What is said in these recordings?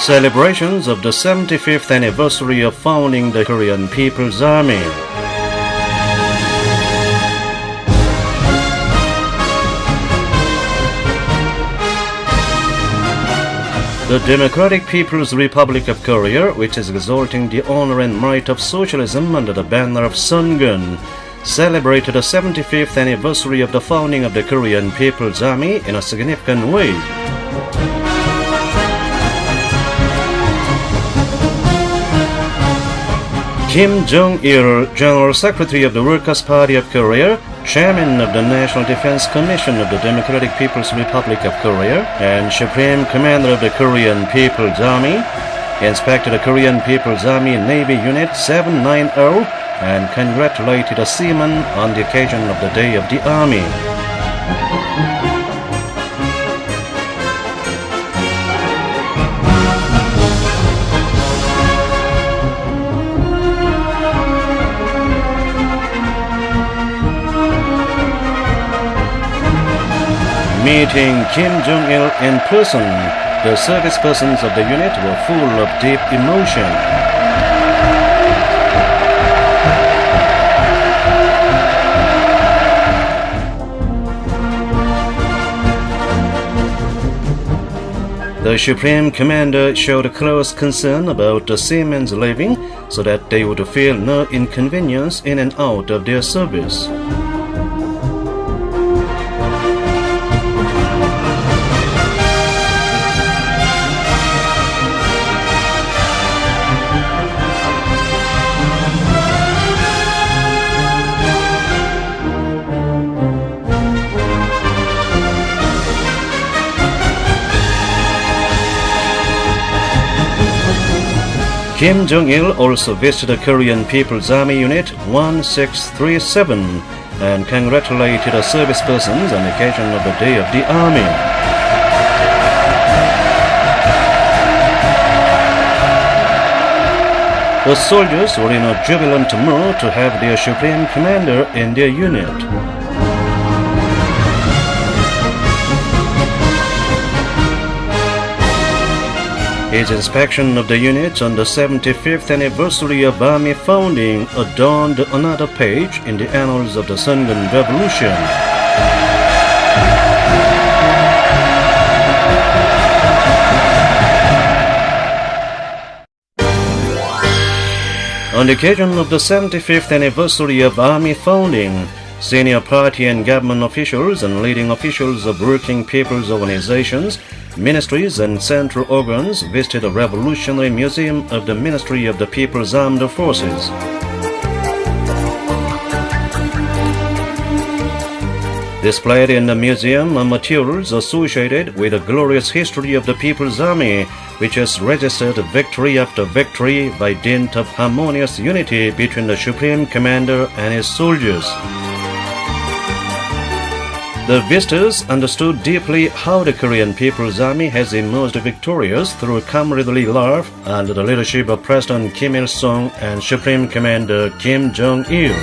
Celebrations of the 75th anniversary of founding the Korean People's Army. The Democratic People's Republic of Korea, which is exalting the honor and might of socialism under the banner of Sungun, celebrated the 75th anniversary of the founding of the Korean People's Army in a significant way. Kim Jong-il, General Secretary of the Workers' Party of Korea, Chairman of the National Defense Commission of the Democratic People's Republic of Korea, and Supreme Commander of the Korean People's Army, inspected the Korean People's Army Navy Unit 790 and congratulated the seamen on the occasion of the Day of the Army. Meeting Kim Jong-il in person, the service persons of the unit were full of deep emotion. The Supreme Commander showed close concern about the seamen's living so that they would feel no inconvenience in and out of their service. Kim Jong-il also visited the Korean People's Army Unit 1637 and congratulated the service persons on the occasion of the Day of the Army. The soldiers were in a jubilant mood to have their Supreme Commander in their unit. His inspection of the unit on the 75th anniversary of Army founding adorned another page in the annals of the Sungun Revolution. On the occasion of the 75th anniversary of Army founding, senior party and government officials and leading officials of working people's organizations, ministries and central organs visited the Revolutionary Museum of the Ministry of the People's Armed Forces. Displayed in the museum are materials associated with the glorious history of the People's Army, which has registered victory after victory by dint of harmonious unity between the Supreme Commander and his soldiers. The visitors understood deeply how the Korean People's Army has emerged victorious through camaraderie love under the leadership of President Kim Il-sung and Supreme Commander Kim Jong-il.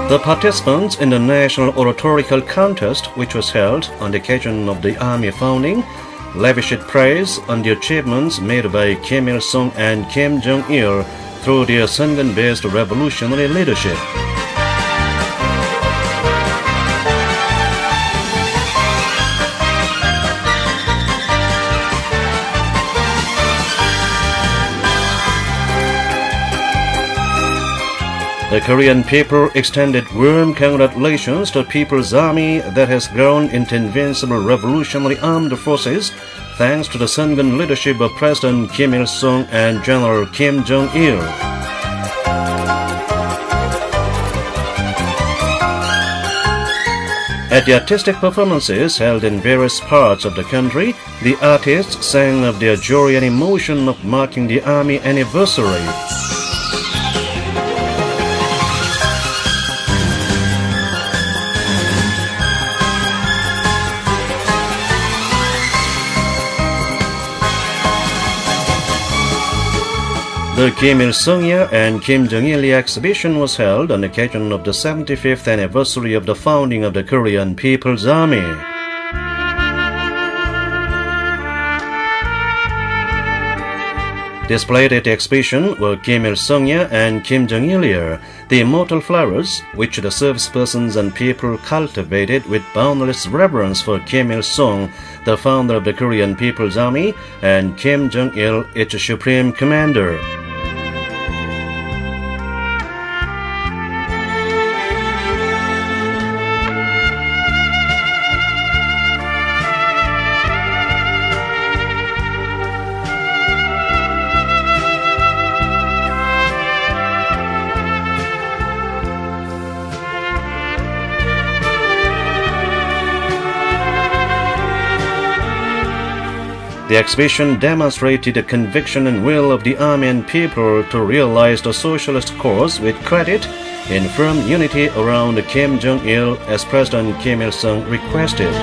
The participants in the National Oratorical Contest, which was held on the occasion of the Army founding, lavished praise on the achievements made by Kim Il-sung and Kim Jong-il through their Sungun-based revolutionary leadership. The Korean people extended warm congratulations to the People's Army that has grown into invincible revolutionary armed forces thanks to the Sungun leadership of President Kim Il-sung and General Kim Jong-il. At the artistic performances held in various parts of the country, the artists sang of their joy and emotion of marking the Army anniversary. The Kim Il-sung and Kim Jong-il exhibition was held on occasion of the 75th anniversary of the founding of the Korean People's Army. Displayed at the exhibition were Kim Il-sung and Kim Jong-il, the immortal flowers which the service persons and people cultivated with boundless reverence for Kim Il-sung, the founder of the Korean People's Army, and Kim Jong-il, its supreme commander. The exhibition demonstrated the conviction and will of the army and people to realize the socialist cause with credit in firm unity around Kim Jong-il as President Kim Il-sung requested.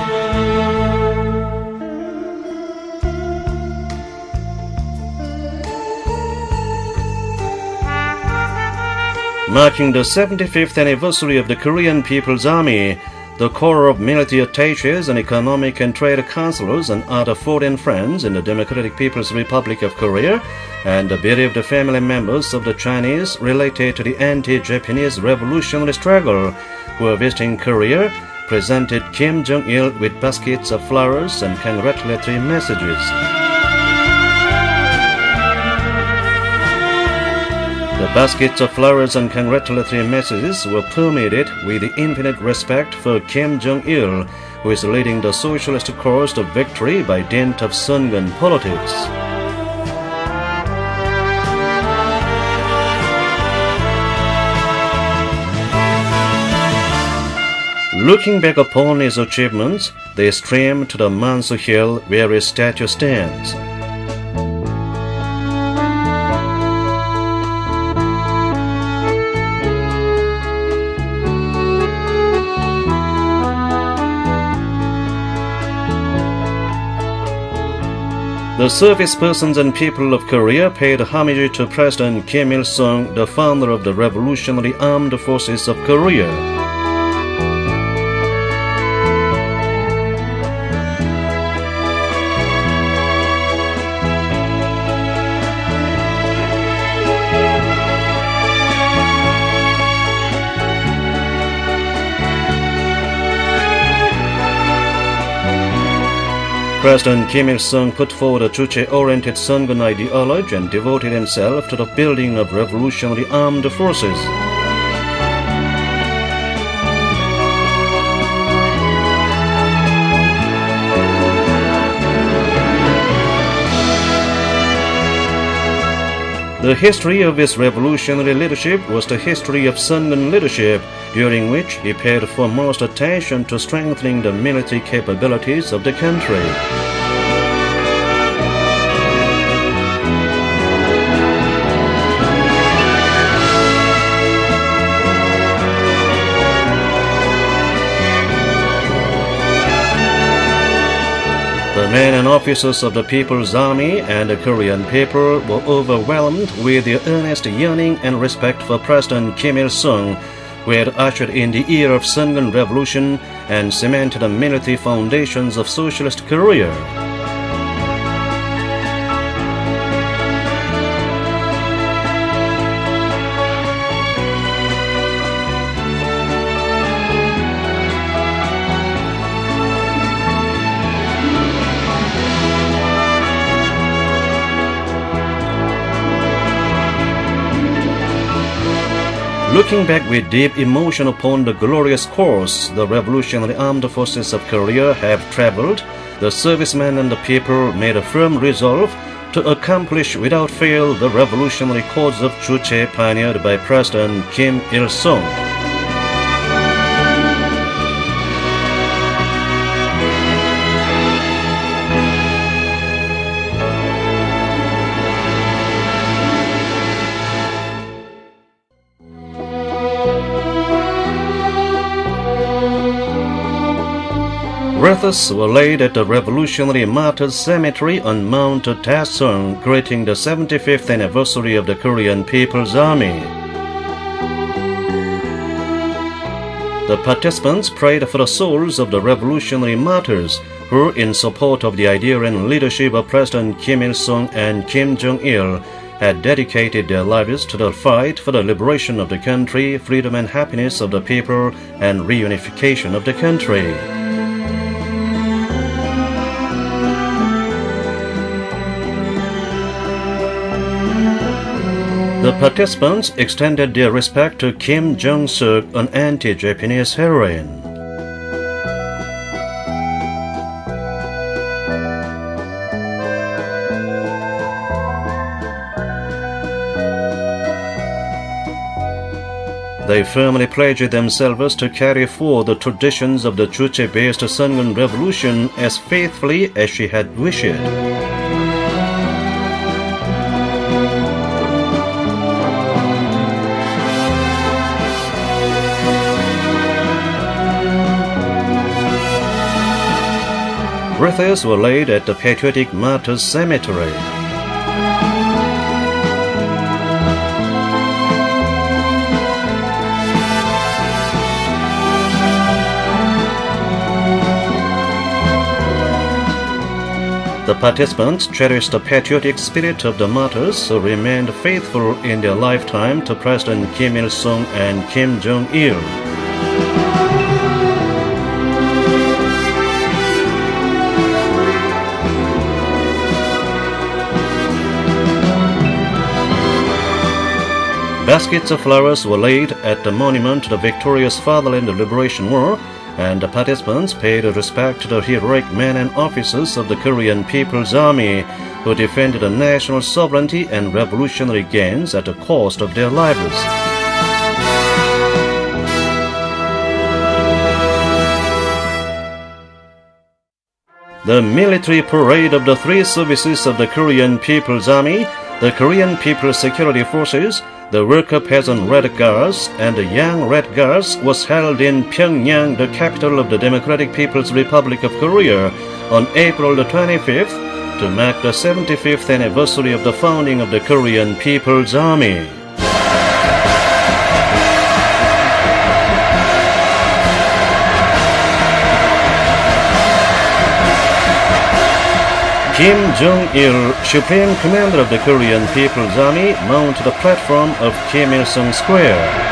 Marking the 75th anniversary of the Korean People's Army, the Corps of Military Attaches and Economic and Trade Counselors and other foreign friends in the Democratic People's Republic of Korea, and the bereaved family members of the Chinese related to the anti-Japanese revolutionary struggle who are visiting Korea, presented Kim Jong-il with baskets of flowers and congratulatory messages. The baskets of flowers and congratulatory messages were permeated with the infinite respect for Kim Jong-il, who is leading the socialist course to victory by dint of Sungun politics. Looking back upon his achievements, they stream to the Mansu Hill where his statue stands. The service persons and people of Korea paid homage to President Kim Il-sung, the founder of the Revolutionary Armed Forces of Korea. President Kim Il-sung put forward a Juche-oriented Sungun ideology and devoted himself to the building of revolutionary armed forces. The history of his revolutionary leadership was the history of Sungun leadership, during which he paid foremost attention to strengthening the military capabilities of the country. The men and officers of the People's Army and the Korean people were overwhelmed with their earnest yearning and respect for President Kim Il-sung, who had ushered in the era of Sungun Revolution and cemented the military foundations of Socialist Korea. Looking back with deep emotion upon the glorious course the Revolutionary Armed Forces of Korea have traveled, the servicemen and the people made a firm resolve to accomplish without fail the revolutionary cause of Juche pioneered by President Kim Il-sung. Wreaths were laid at the Revolutionary Martyrs Cemetery on Mount Taesong, greeting the 75th anniversary of the Korean People's Army. The participants prayed for the souls of the revolutionary martyrs who, in support of the idea and leadership of President Kim Il-sung and Kim Jong-il, had dedicated their lives to the fight for the liberation of the country, freedom and happiness of the people, and reunification of the country. The participants extended their respect to Kim Jong-suk, an anti-Japanese heroine. They firmly pledged themselves to carry forward the traditions of the Juche-based Sungun Revolution as faithfully as she had wished. Wreaths were laid at the Patriotic Martyrs Cemetery. The participants cherished the patriotic spirit of the martyrs who remained faithful in their lifetime to President Kim Il-sung and Kim Jong-il. Baskets of flowers were laid at the monument to the victorious Fatherland Liberation War, and the participants paid respect to the heroic men and officers of the Korean People's Army who defended the national sovereignty and revolutionary gains at the cost of their lives. The military parade of the three services of the Korean People's Army, the Korean People's Security Forces, the Worker Peasant Red Guards, and the Young Red Guards was held in Pyongyang, the capital of the Democratic People's Republic of Korea, on April the 25th to mark the 75th anniversary of the founding of the Korean People's Army. Kim Jong-il, Supreme Commander of the Korean People's Army, mounted the platform of Kim Il-sung Square.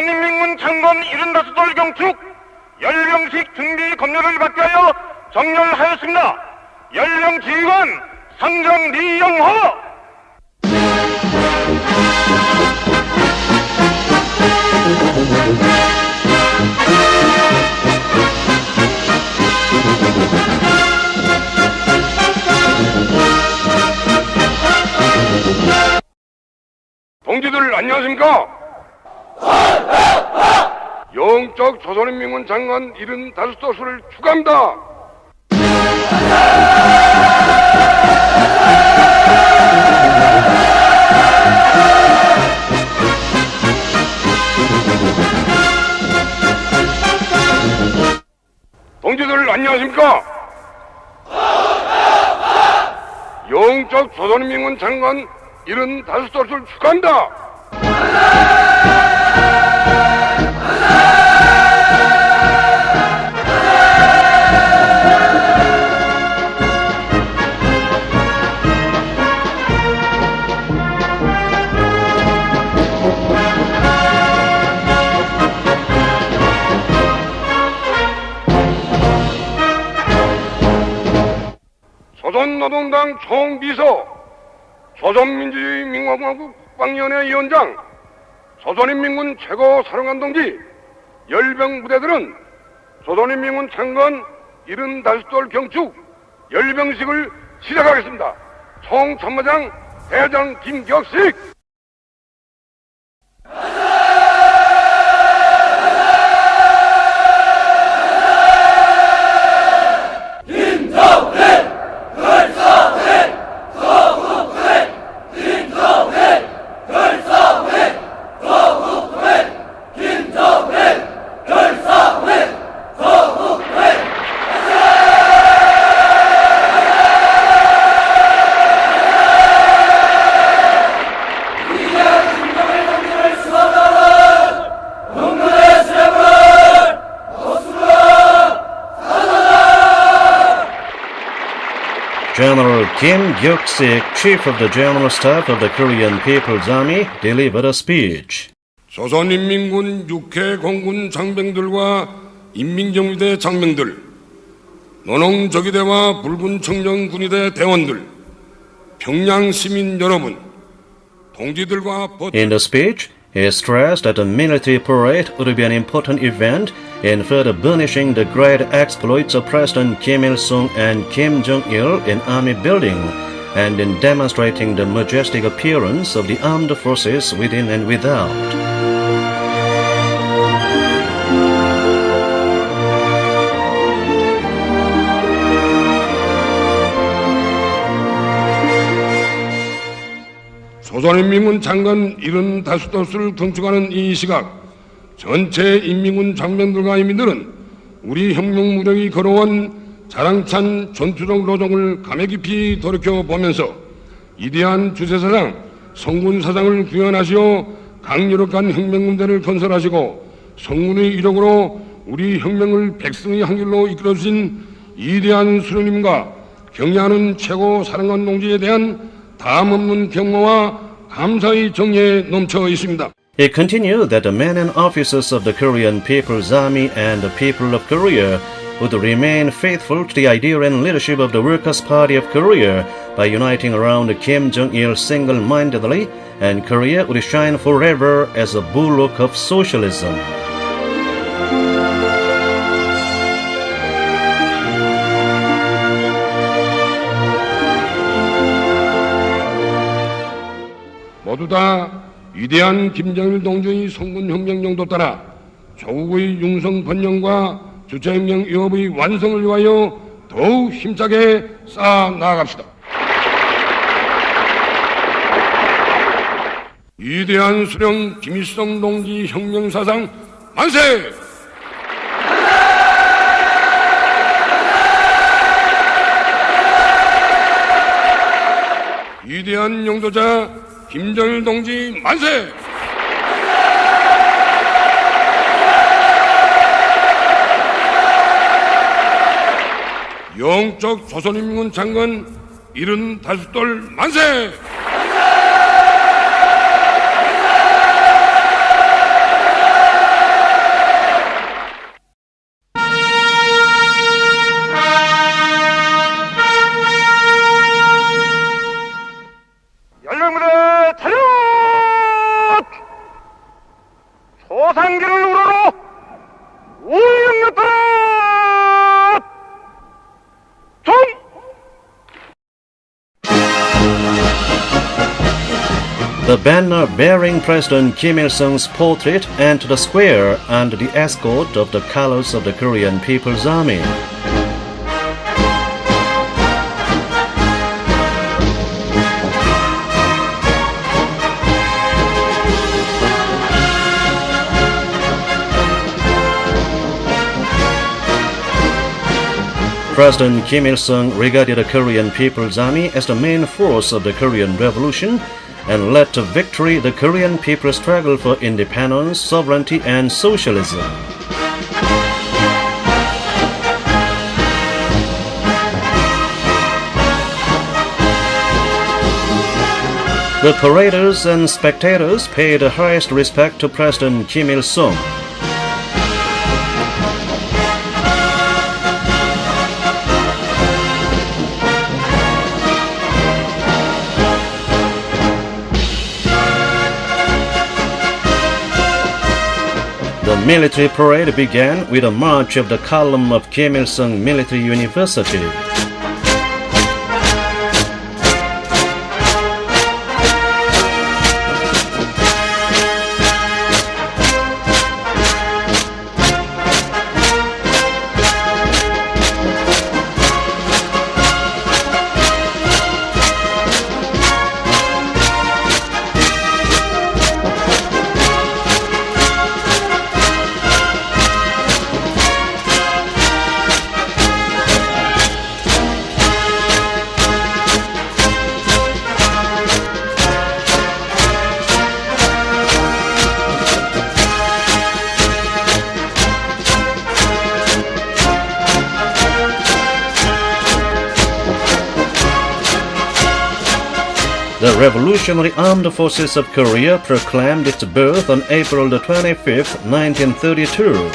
조선인민군 창건 75돌 경축 열병식 준비 검열을 받게 하여 정렬하였습니다. 열병 지휘관 상정 리영호. 동지들 안녕하십니까? 영적 조선인민군 장관 75도수를 축하합니다. 동지들 안녕하십니까? 영적 조선인민군 장관 75도수를 축하합니다. 조선노동당 총비서, 조선민주주의 민주공화국 국방위원회 위원장, 조선인민군 최고사령관 동지, 열병 부대들은 조선인민군 창건 75돌 경축 열병식을 시작하겠습니다. 총참모장 대장 김격식. General Kim Gyeok-sik, Chief of the General Staff of the Korean People's Army, delivered a speech. 조선인민군 육해 공군 장병들과 인민정부대 장병들, 노농저기대와 붉은 청년군의대 대원들, 평양 시민 여러분, 동지들과 In the speech, he stressed that the military parade would be an important event in further burnishing the great exploits of President Kim Il-sung and Kim Jong-il in army building, and in demonstrating the majestic appearance of the armed forces within and without. 조선인민군 장관 75도수를 경축하는 이 시각, 전체 인민군 장병들과 인민들은 우리 혁명 무력이 걸어온 자랑찬 전투적 노정을 감회 깊이 돌이켜보면서 위대한 주세사상, 성군사상을 구현하시어 강력한 혁명군대를 건설하시고 성군의 이력으로 우리 혁명을 백성의 한길로 이끌어주신 위대한 수령님과 경례하는 최고 사령관 동지에 대한 다함없는 경호와 감사의 정의에 넘쳐 있습니다. It continued that the men and officers of the Korean People's Army and the people of Korea would remain faithful to the idea and leadership of the Workers' Party of Korea by uniting around Kim Jong-il single-mindedly, and Korea would shine forever as a bulwark of socialism. 모두 다 위대한 김정일 동지의 성군혁명 용도 따라 조국의 융성 번영과 주체혁명 위협의 완성을 위하여 더욱 힘차게 쌓아 나아갑시다. 위대한 수령 김일성 동지 혁명사상 만세! 위대한 용도자 김정일 동지 만세! 영적 조선인민군 장관 75돌 만세! 소상기를 우러러 우영였더라! 종! The banner bearing President Kim Il-sung's portrait entered the square under the escort of the colors of the Korean People's Army. President Kim Il-sung regarded the Korean People's Army as the main force of the Korean Revolution and led to victory the Korean people's struggle for independence, sovereignty, and socialism. The paraders and spectators paid the highest respect to President Kim Il-sung. The military parade began with a march of the column of Kim Il-sung Military University. The Revolutionary Armed Forces of Korea proclaimed its birth on April the 25th, 1932.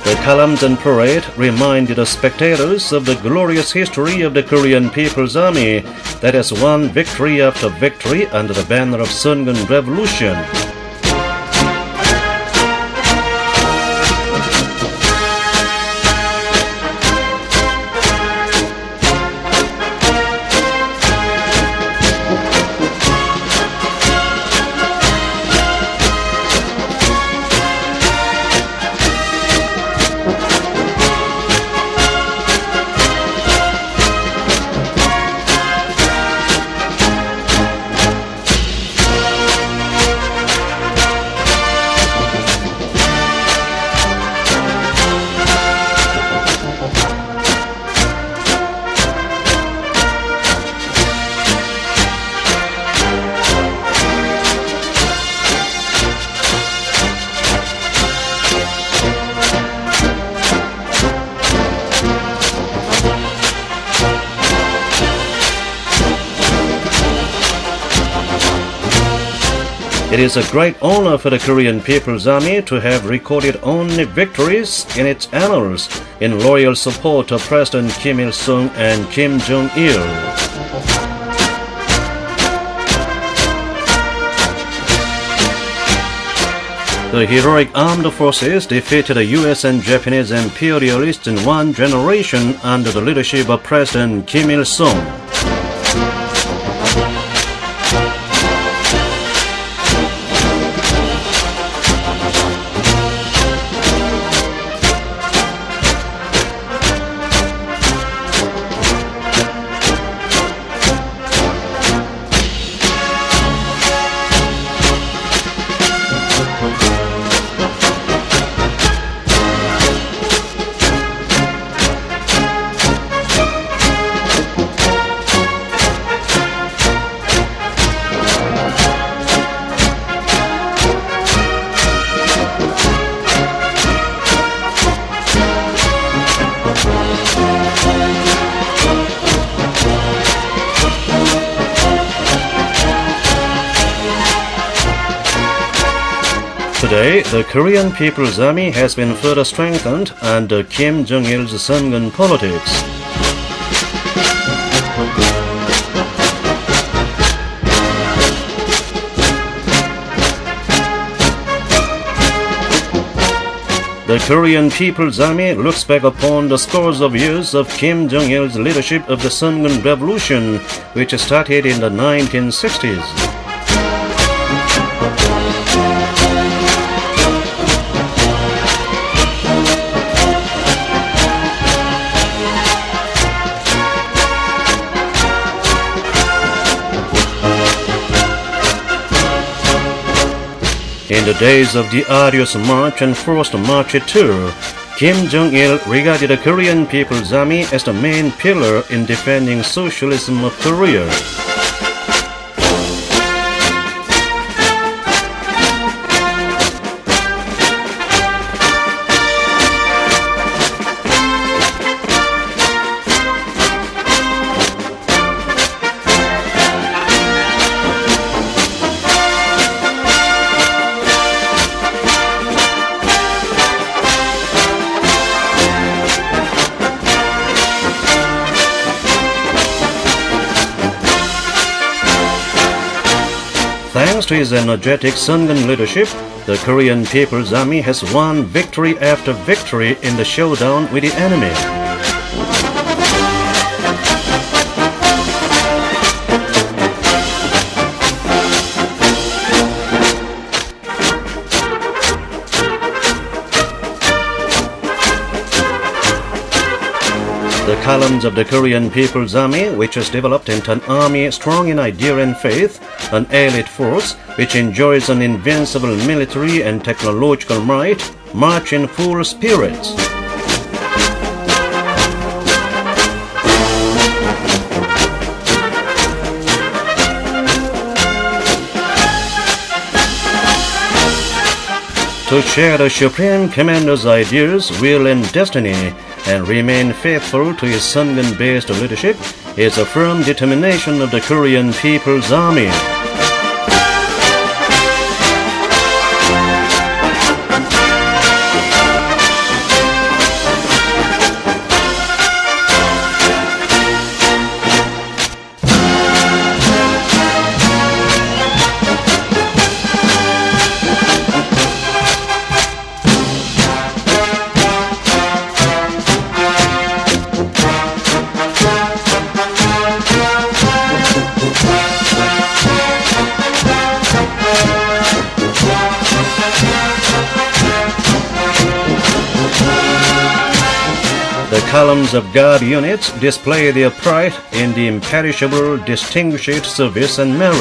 The columns and parade reminded the spectators of the glorious history of the Korean People's Army that has won victory after victory under the banner of Sungun Revolution. It is a great honor for the Korean People's Army to have recorded only victories in its annals in loyal support of President Kim Il-sung and Kim Jong-il. The heroic armed forces defeated the US and Japanese imperialists in one generation under the leadership of President Kim Il-sung. Today, the Korean People's Army has been further strengthened under Kim Jong-il's Sungun politics. The Korean People's Army looks back upon the scores of years of Kim Jong-il's leadership of the Sungun Revolution, which started in the 1960s. In the days of the arduous march and forced march tour, Kim Jong-il regarded the Korean People's Army as the main pillar in defending socialism of Korea. Thanks to his energetic Sungun leadership, the Korean People's Army has won victory after victory in the showdown with the enemy. The columns of the Korean People's Army, which has developed into an army strong in idea and faith, an elite force which enjoys an invincible military and technological might, march in full spirit. To share the Supreme Commander's ideas, will and destiny, and remain faithful to his Sungun-based leadership is a firm determination of the Korean People's Army. The columns of guard units display their pride in the imperishable, distinguished service and merit.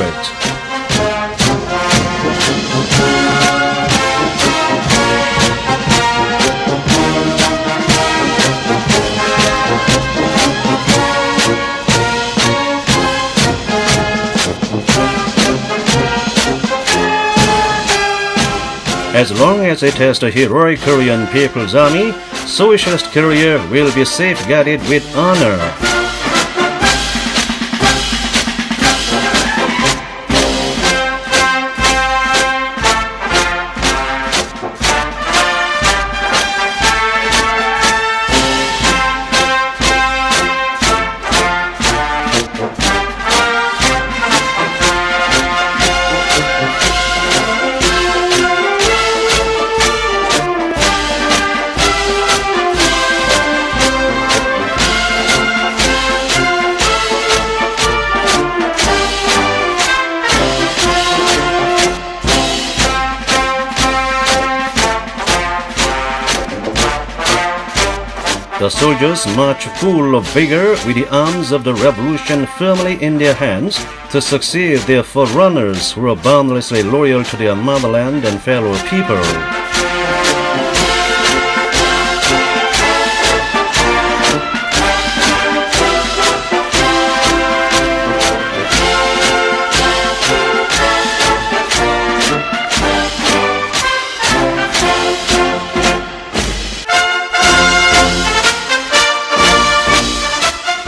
As long as it has the heroic Korean People's Army, Socialist Korea will be safeguarded with honor. The soldiers march full of vigor with the arms of the revolution firmly in their hands to succeed their forerunners who are boundlessly loyal to their motherland and fellow people.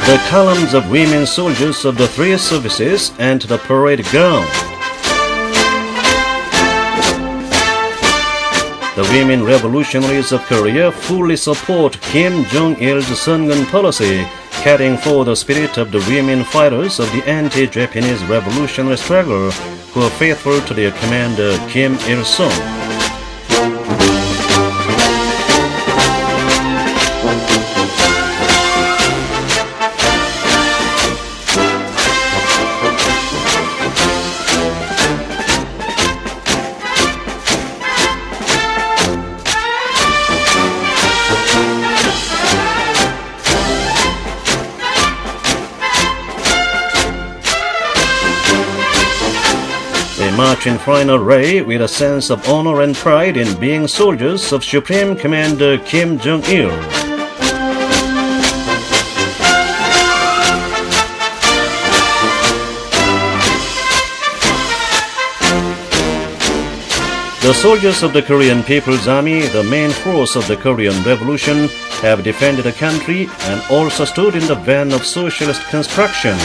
The columns of women soldiers of the three services enter the parade ground. The women revolutionaries of Korea fully support Kim Jong-il's Sungun policy, carrying forth the spirit of the women fighters of the anti-Japanese revolutionary struggle who are faithful to their commander Kim Il-sung. They march in final array with a sense of honor and pride in being soldiers of Supreme Commander Kim Jong-il. The soldiers of the Korean People's Army, the main force of the Korean Revolution, have defended the country and also stood in the van of socialist construction.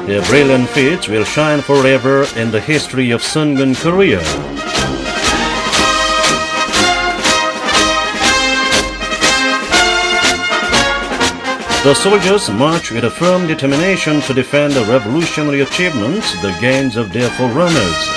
Their brilliant feats will shine forever in the history of Sungun Korea. The soldiers march with a firm determination to defend the revolutionary achievements, the gains of their forerunners.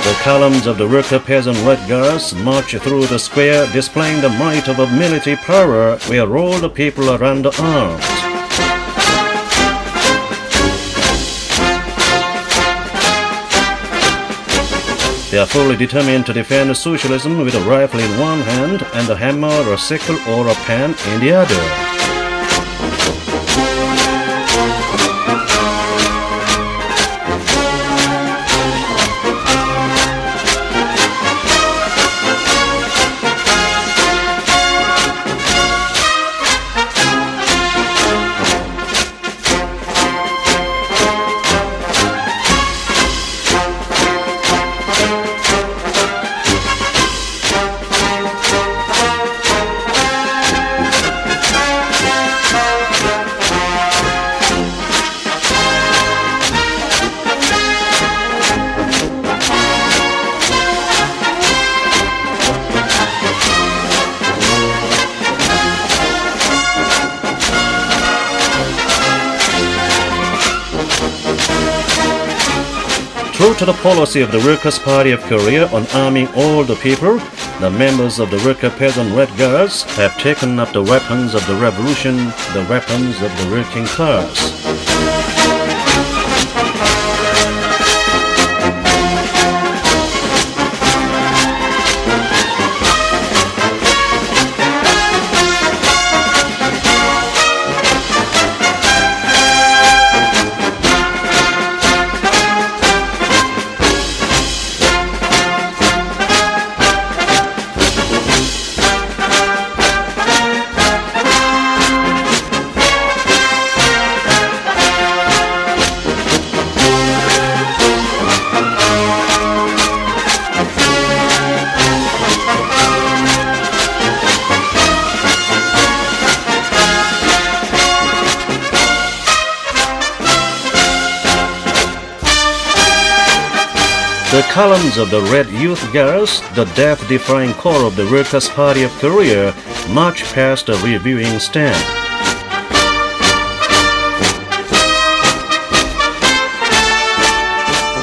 The columns of the worker peasant Red Guards march through the square, displaying the might of a military power where all the people are under arms. They are fully determined to defend socialism with a rifle in one hand and a hammer or sickle or a pen in the other. True to the policy of the Workers' Party of Korea on arming all the people, the members of the Worker Peasant Red Guards have taken up the weapons of the revolution, the weapons of the working class. The columns of the Red Youth Guards, the death-defying core of the Workers' Party of Korea, march past the reviewing stand.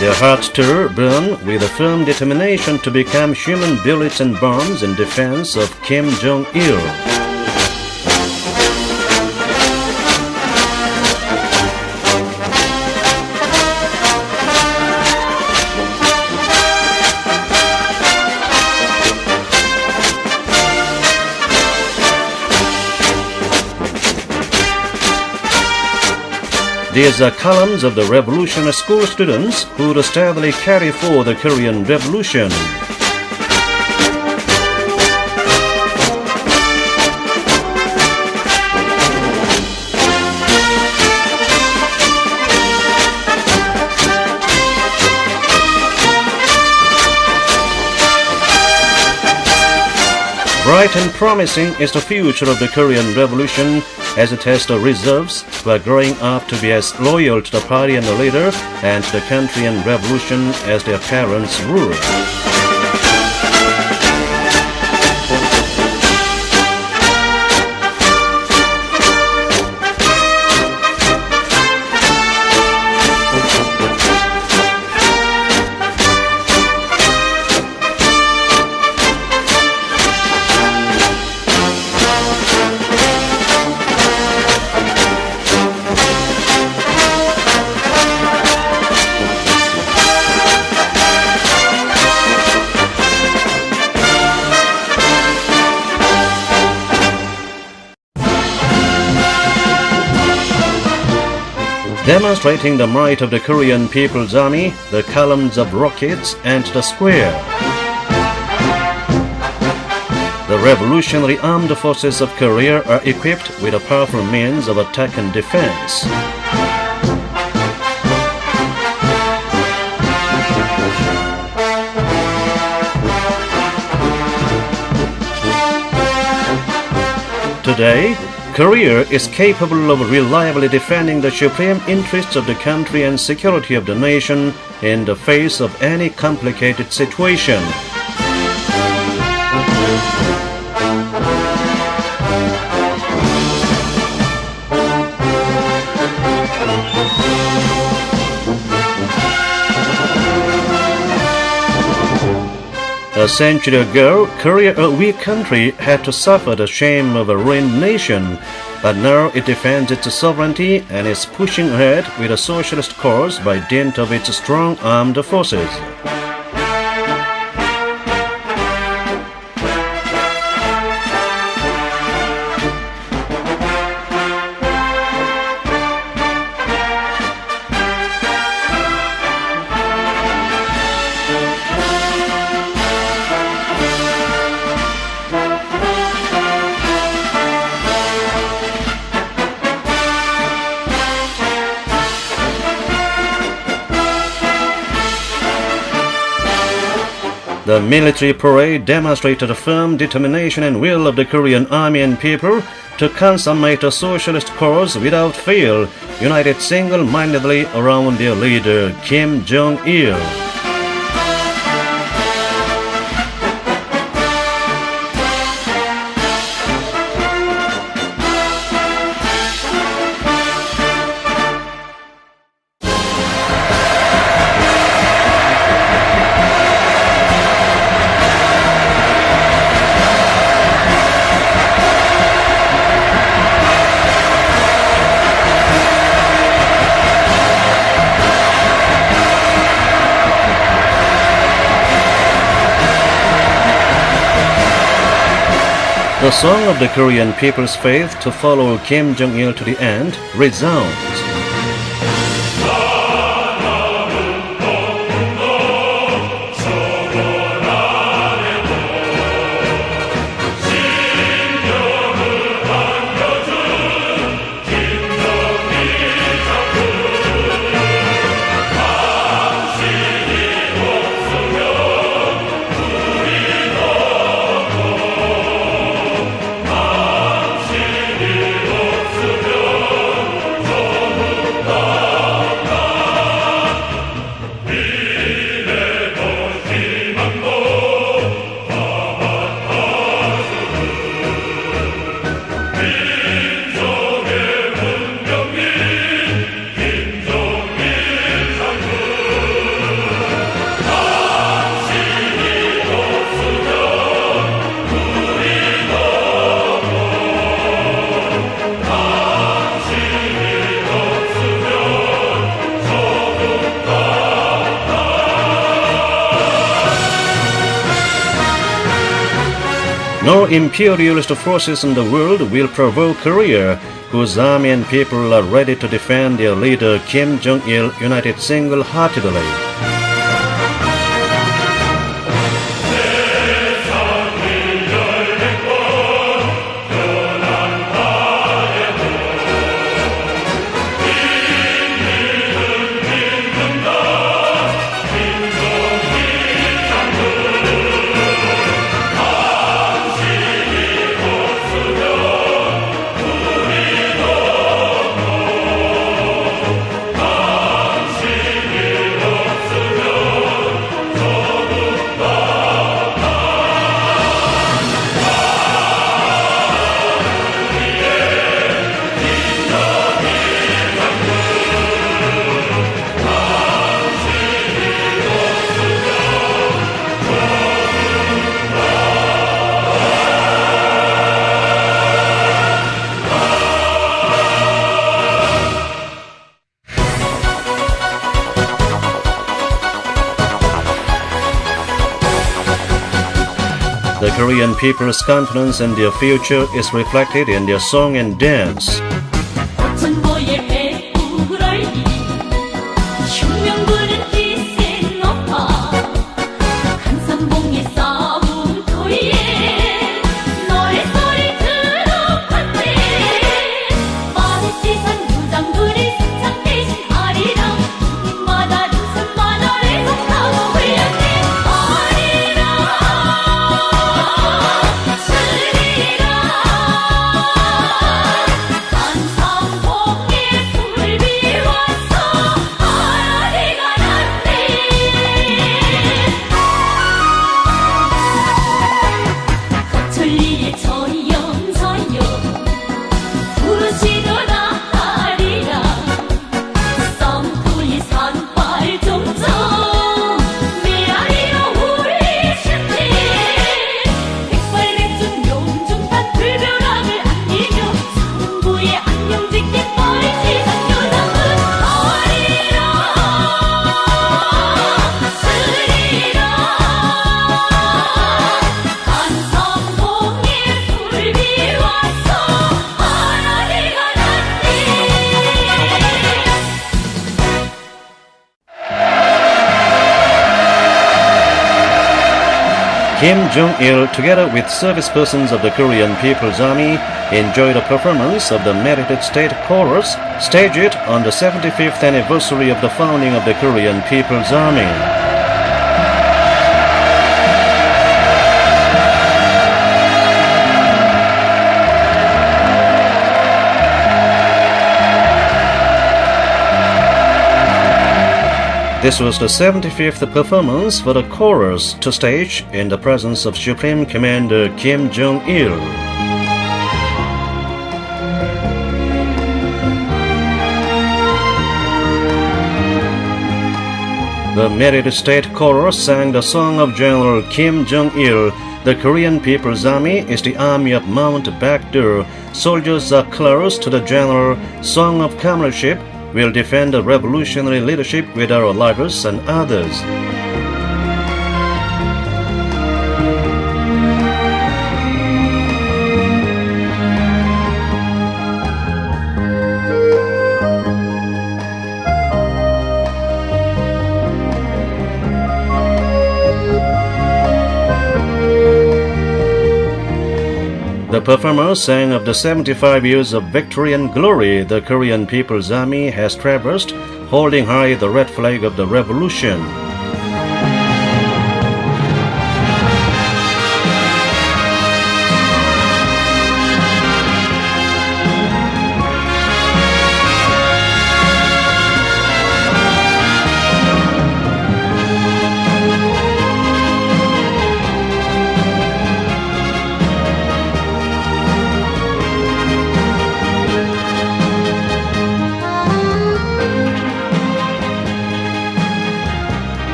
Their hearts too burn with a firm determination to become human bullets and bombs in defense of Kim Jong-il. These are columns of the revolutionary school students who would steadily carry forward the Korean Revolution. Bright and promising is the future of the Korean Revolution, as it has the reserves who are growing up to be as loyal to the party and the leader and to the country and revolution as their parents were. Demonstrating the might of the Korean People's Army, the columns of rockets and the square. The revolutionary armed forces of Korea are equipped with a powerful means of attack and defense. Today, Korea is capable of reliably defending the supreme interests of the country and security of the nation in the face of any complicated situation. A century ago, Korea, a weak country, had to suffer the shame of a ruined nation, but now it defends its sovereignty and is pushing ahead with a socialist cause by dint of its strong armed forces. The military parade demonstrated the firm determination and will of the Korean army and people to consummate a socialist cause without fail, united single-mindedly around their leader, Kim Jong-il. The song of the Korean people's faith to follow Kim Jong-il to the end resounds. No imperialist forces in the world will provoke Korea, whose army and people are ready to defend their leader Kim Jong-il united single-heartedly. The Korean people's confidence in their future is reflected in their song and dance. 천보의 백구를 흉명부는 기세 높아 한산봉의 싸움 토이에 너의 소리 들어봤대 마을지산 유장군이 승천 대신 아리랑 마다 눈산마다 레송타고 흘렸지 아리랑 스리랑 한산봉의 불 비워서 아라리가 났네 거천리의 저염저염 부르시더라 아리랑 썸토의 산발 점점 메아리로 울리셨네 백발백중 용중탄 불벼락을 안기며 상부의 안녕 짓게 빠르지상 여상은 아리랑 스리랑 한산봉의 불 비워서 아라리가 났네 Kim Jong-il, together with service persons of the Korean People's Army, enjoyed a performance of the merited state chorus, staged on the 75th anniversary of the founding of the Korean People's Army. This was the 75th performance for the chorus to stage in the presence of Supreme Commander Kim Jong-il. The merited state chorus sang the song of General Kim Jong-il. The Korean People's Army is the army of Mount Baekdur. Soldiers are close to the general. Song of comradeship will defend the revolutionary leadership with our lives and others. The performers sang of the 75 years of victory and glory the Korean People's Army has traversed, holding high the red flag of the revolution.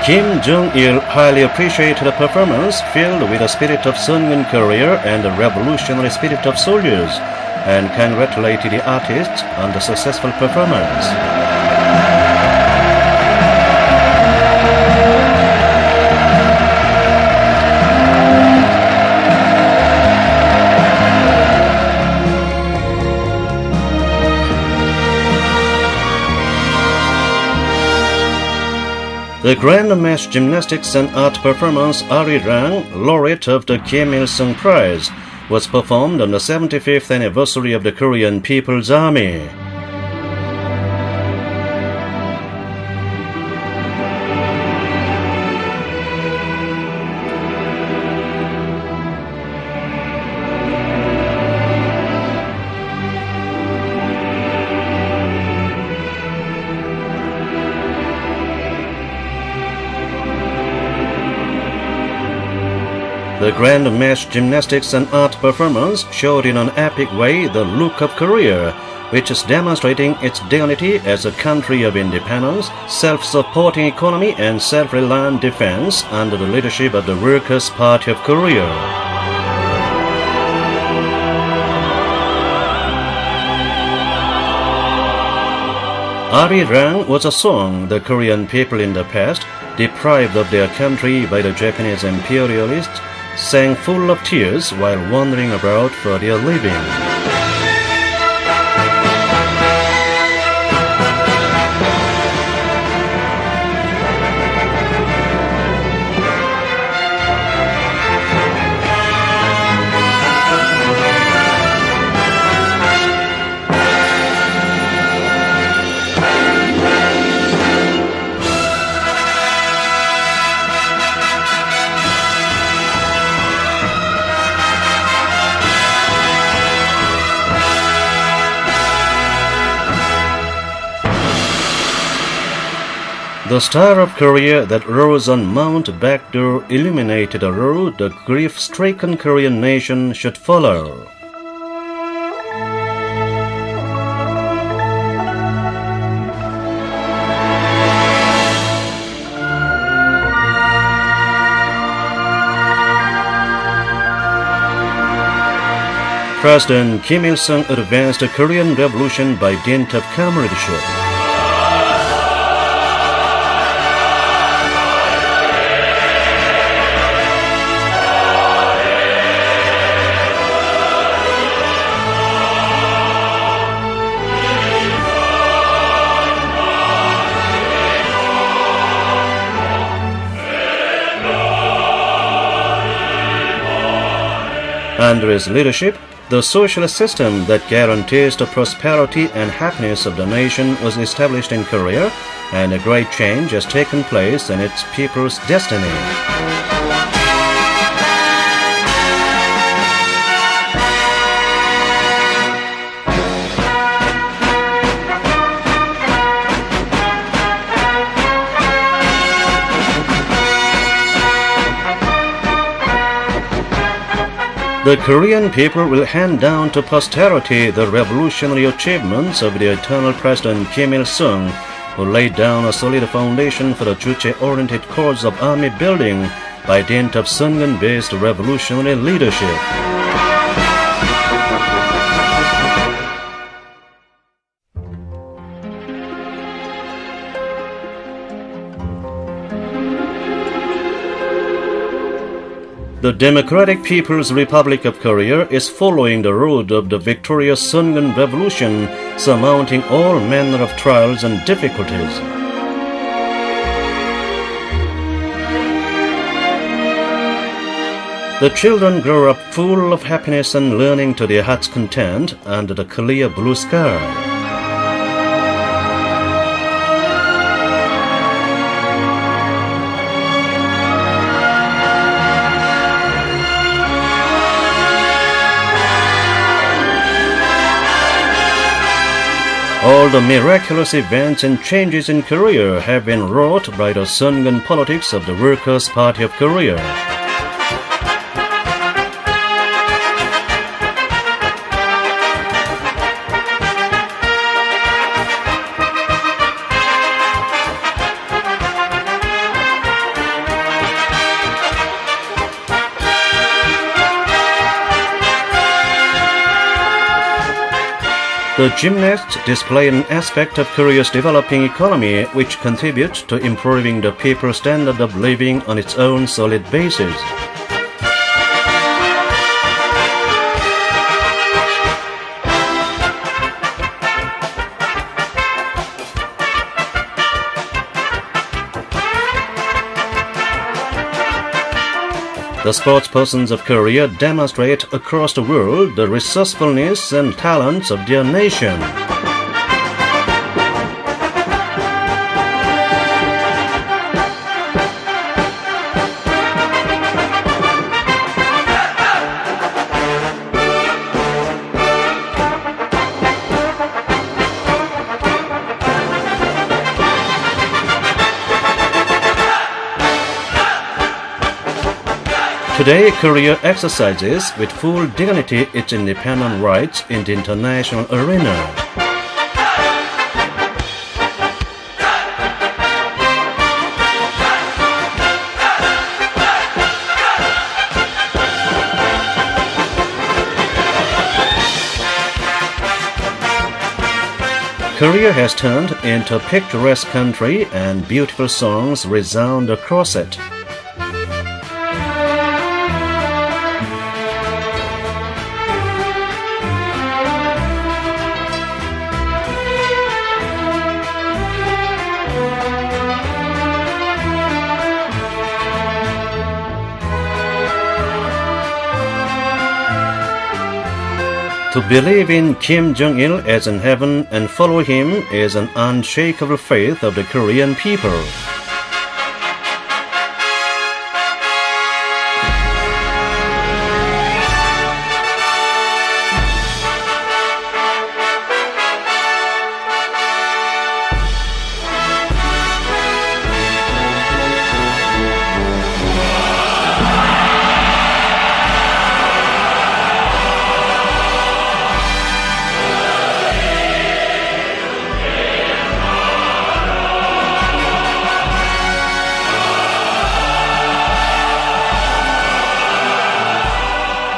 Kim Jong-il highly appreciated the performance filled with the spirit of Sungun Korea and the revolutionary spirit of soldiers. and congratulated the artists on the successful performance. The Grand Mass Gymnastics and Art Performance Arirang, laureate of the Kim Il-sung Prize, was performed on the 75th anniversary of the Korean People's Army. The Grand Mass Gymnastics and Art Performance showed in an epic way the look of Korea, which is demonstrating its dignity as a country of independence, self-supporting economy and self-reliant defense under the leadership of the Workers' Party of Korea. Arirang was a song the Korean people in the past, deprived of their country by the Japanese imperialists, sang full of tears while wandering about for their living. The star of Korea that rose on Mount Baekdur illuminated a road the grief-stricken Korean nation should follow. President Kim Il-sung advanced the Korean Revolution by dint of comradeship. Under his leadership, the socialist system that guarantees the prosperity and happiness of the nation was established in Korea, and a great change has taken place in its people's destiny. The Korean people will hand down to posterity the revolutionary achievements of the eternal President Kim Il-sung, who laid down a solid foundation for the Juche-oriented cause of army building by dint of Sungun-based revolutionary leadership. The Democratic People's Republic of Korea is following the road of the victorious Sungun Revolution, surmounting all manner of trials and difficulties. The children grow up full of happiness and learning to their heart's content under the clear blue sky. All the miraculous events and changes in Korea have been wrought by the Sungun politics of the Workers' Party of Korea. The gymnasts display an aspect of Korea's developing economy which contributes to improving the people's standard of living on its own solid basis. The sportspersons of Korea demonstrate across the world the resourcefulness and talents of their nation. Today, Korea exercises with full dignity its independent rights in the international arena. Korea has turned into a picturesque country and beautiful songs resound across it. To believe in Kim Jong-il as in heaven and follow him is an unshakable faith of the Korean people.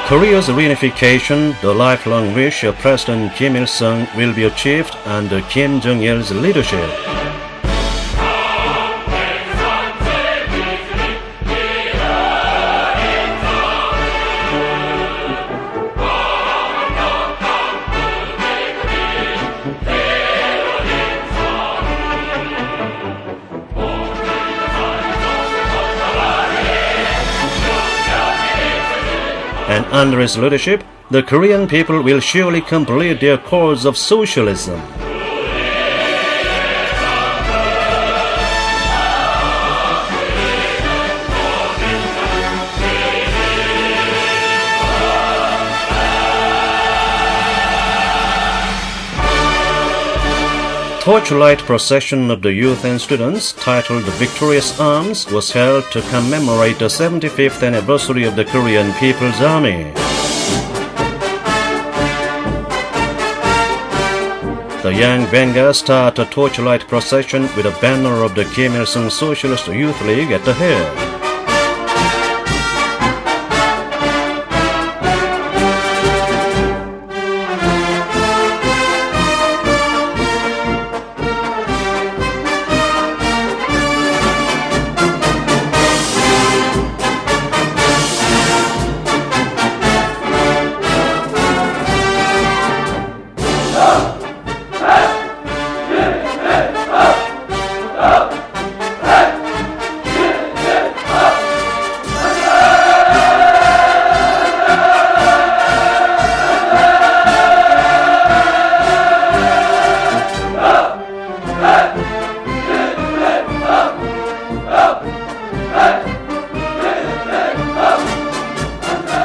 Korea's reunification, the lifelong wish of President Kim Il-sung, will be achieved under Kim Jong-il's leadership. And under his leadership, the Korean people will surely complete their cause of socialism. Torchlight procession of the youth and students, titled The Victorious Arms, was held to commemorate the 75th anniversary of the Korean People's Army. The young vanguard start a torchlight procession with a banner of the Kim Il-sung Socialist Youth League at the head.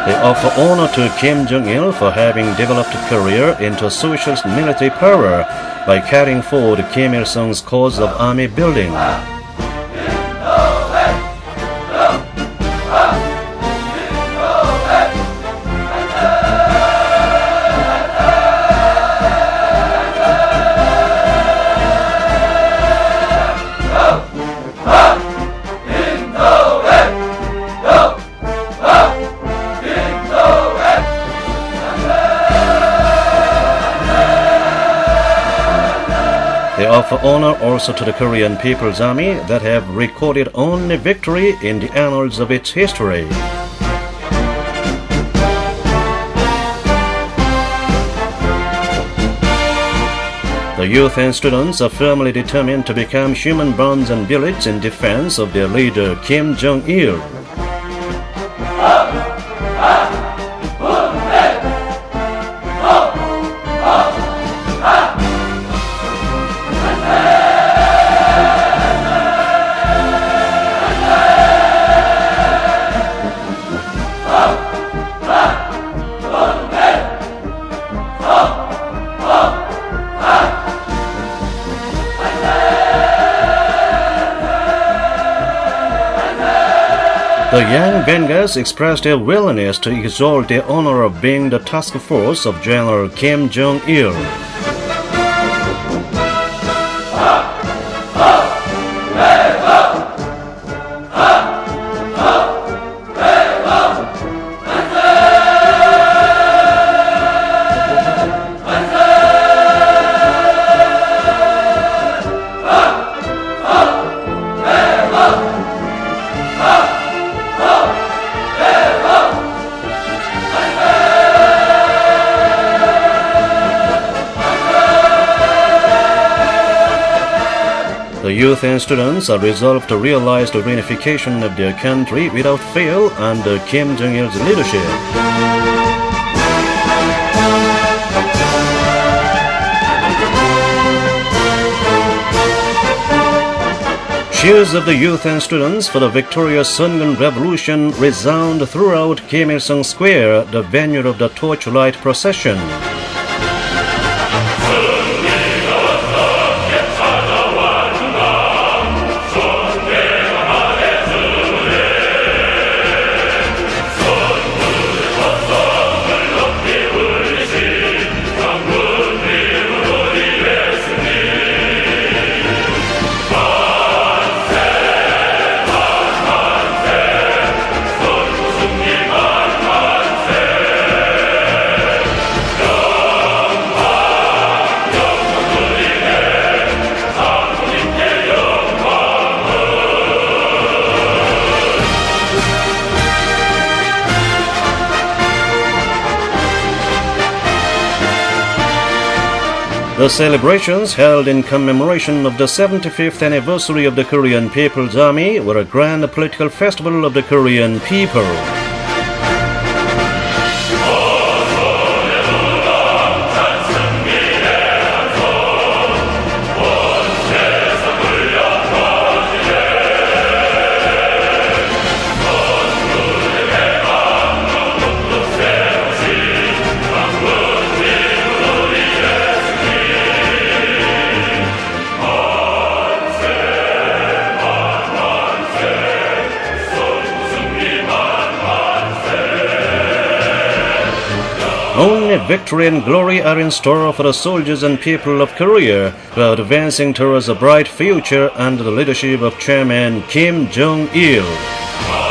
They offer honor to Kim Jong-il for having developed Korea into a socialist military power by carrying forward Kim Il-sung's cause of army building. for honor also to the Korean People's Army that have recorded only victory in the annals of its history. The youth and students are firmly determined to become human bonds and bullets in defense of their leader Kim Jong-il. The young vanguards expressed their willingness to exalt the honor of being the task force of General Kim Jong-il. The youth and students are resolved to realize the reunification of their country without fail under Kim Jong-il's leadership. Cheers of the youth and students for the victorious Sungun Revolution resound throughout Kim Il-sung Square, the venue of the torchlight procession. The celebrations held in commemoration of the 75th anniversary of the Korean People's Army were a grand political festival of the Korean people. Only victory and glory are in store for the soldiers and people of Korea who are advancing towards a bright future under the leadership of Chairman Kim Jong-il.